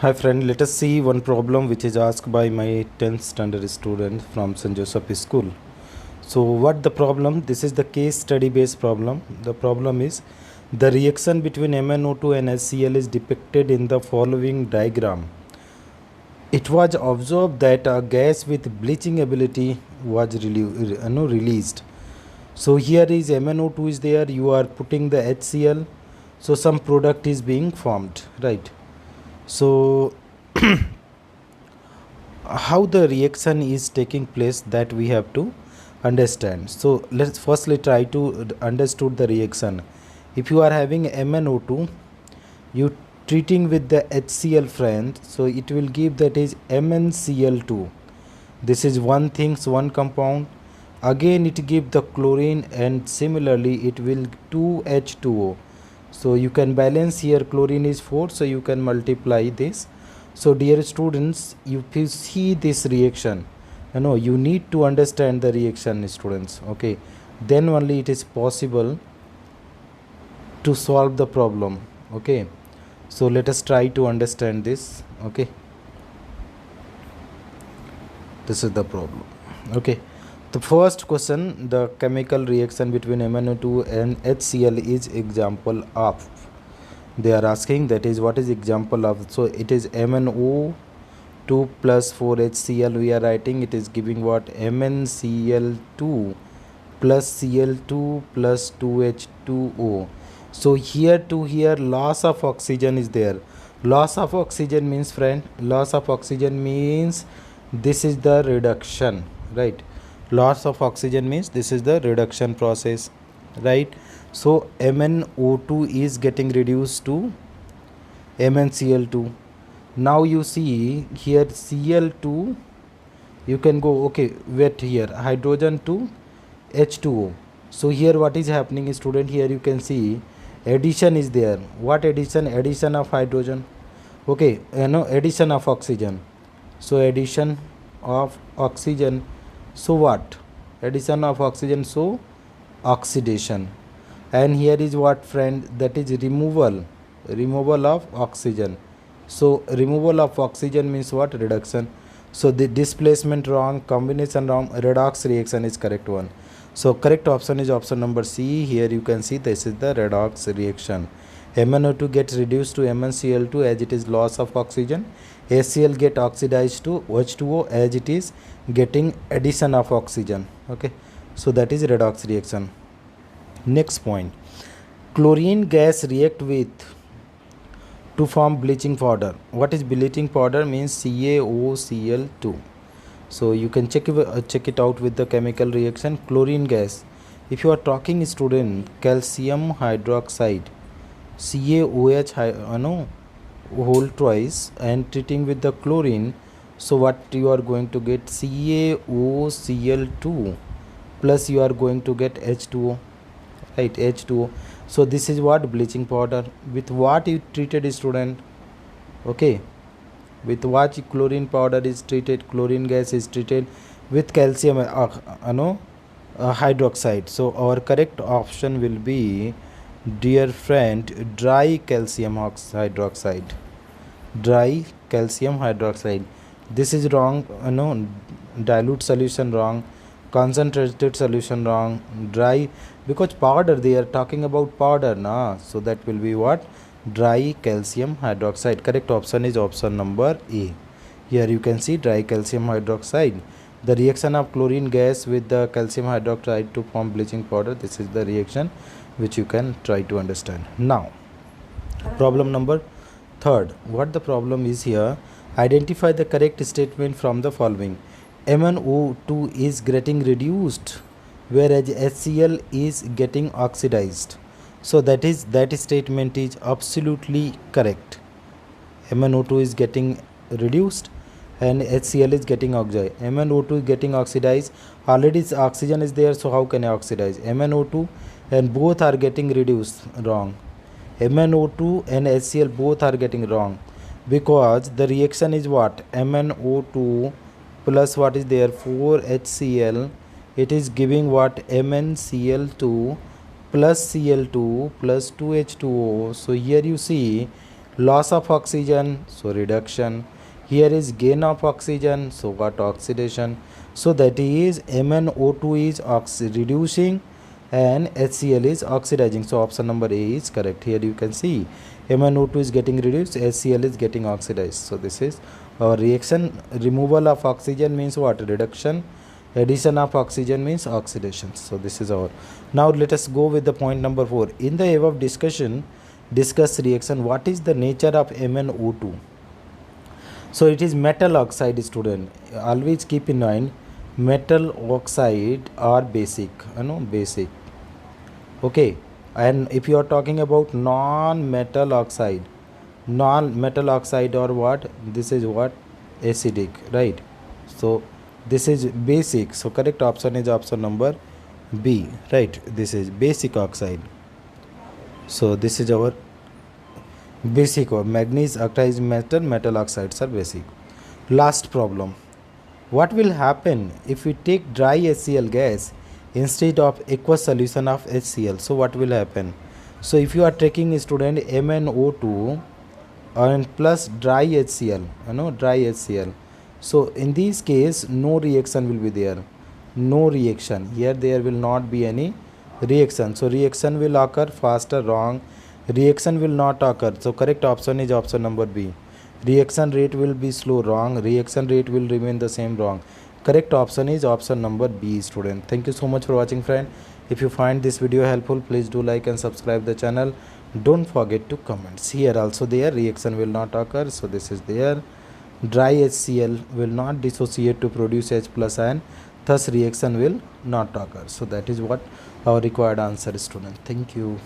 Hi friend, let us see one problem which is asked by my 10th standard student from St. Joseph School. So what the problem? This is the case study based problem. The problem is the reaction between MnO2 and HCl is depicted in the following diagram. It was observed that a gas with bleaching ability was released. So here is MnO2 is there, you are putting the HCl, so some product is being formed, right? So how the reaction is taking place, that we have to understand. So let's firstly try to understood the reaction. If you are having MnO2, you treating with the HCl friend, so it will give, that is MnCl2. This is one things, one compound. Again it give the chlorine, and similarly it will 2H2O. So you can balance here, chlorine is 4, so you can multiply this. So dear students, if you see this reaction, you need to understand the reaction, students, okay? Then only it is possible to solve the problem, okay? So let us try to understand this, okay? This is the problem, okay? The first question, the chemical reaction between MnO2 and HCl is example of. They are asking, that is what is example of. So it is MnO2 plus 4HCl we are writing. It is giving what? MnCl2 plus Cl2 plus 2H2O. So here to here loss of oxygen is there. Loss of oxygen means, friend, loss of oxygen means this is the reduction, right? Loss of oxygen means this is the reduction process, right? So MnO2 is getting reduced to MnCl2. Now you see here Cl2, you can go, okay, wait, here hydrogen to H2O. So here what is happening, student? Here you can see addition is there. What addition? Addition of hydrogen, okay, addition of oxygen. So addition of oxygen, so what? Addition of oxygen, so oxidation. And here is what, friend? That is removal of oxygen. So removal of oxygen means what? Reduction. So the displacement wrong, combination wrong, redox reaction is correct one. So correct option is option number C. Here you can see this is the redox reaction. MnO2 gets reduced to MnCl2 as it is loss of oxygen. HCl get oxidized to H2O as it is getting addition of oxygen, okay? So that is redox reaction. Next point, chlorine gas react with to form bleaching powder. What is bleaching powder? Means CaOCl2. So you can check it out with the chemical reaction. Chlorine gas, if you are talking, student, calcium hydroxide, CaOH whole twice, and treating with the chlorine, so what you are going to get? CaOCl2 plus you are going to get H2O, right? H2O. So this is what? Bleaching powder. With what you treated, student? Okay, with what chlorine powder is treated? Chlorine gas is treated with calcium hydroxide. So our correct option will be, dear friend, dry calcium hydroxide. Dry calcium hydroxide. This is wrong, dilute solution wrong, concentrated solution wrong, dry, because powder, they are talking about powder, na? So that will be what? Dry calcium hydroxide. Correct option is option number A. Here you can see dry calcium hydroxide. The reaction of chlorine gas with the calcium hydroxide to form bleaching powder. This is the reaction which you can try to understand. Now, problem number third. What the problem is here? Identify the correct statement from the following. MnO2 is getting reduced, whereas HCl is getting oxidized. So that statement is absolutely correct. MnO2 is getting reduced and HCl is getting oxidized. MnO2 is getting oxidized. Already oxygen is there, so how can I oxidize MnO2? And both are getting reduced. Wrong. MnO2 and HCl both are getting wrong, because the reaction is what? MnO2 plus what is there? 4HCl. It is giving what? MnCl2 plus Cl2 plus 2H2O. So here you see Loss of oxygen, so reduction. Here is gain of oxygen, so what oxidation. So that is MnO2 is reducing and HCl is oxidizing. So option number A is correct. Here you can see MnO2 is getting reduced, HCl is getting oxidized. So this is our reaction. Removal of oxygen means what? Reduction. Addition of oxygen means oxidation. So this is our. Now let us go with the point number 4. In the above discussion, discuss reaction. What is the nature of MnO2? So it is metal oxide, student. Always keep in mind, metal oxide are basic, basic. Okay, and if you are talking about non-metal oxide or what, this is what? Acidic, right? So this is basic, so correct option is option number B, right? This is basic oxide. So this is our basic, or manganese oxide metal oxides are basic. Last problem. What will happen if we take dry HCl gas instead of aqueous solution of HCl? So what will happen? So if you are taking, student, MnO2 and plus dry HCl, dry HCl. So in this case, no reaction will be there. No reaction. Here there will not be any reaction. So reaction will occur faster, wrong. Reaction will not occur. So correct option is option number B. Reaction rate will be slow, wrong. Reaction rate will remain the same, wrong. Correct option is option number B, student. Thank you so much for watching, friend. If you find this video helpful, please do like and subscribe the channel. Don't forget to comment. Here also there reaction will not occur. So this is there. Dry HCl will not dissociate to produce H plus ion. Thus reaction will not occur. So that is what our required answer is, student. Thank you.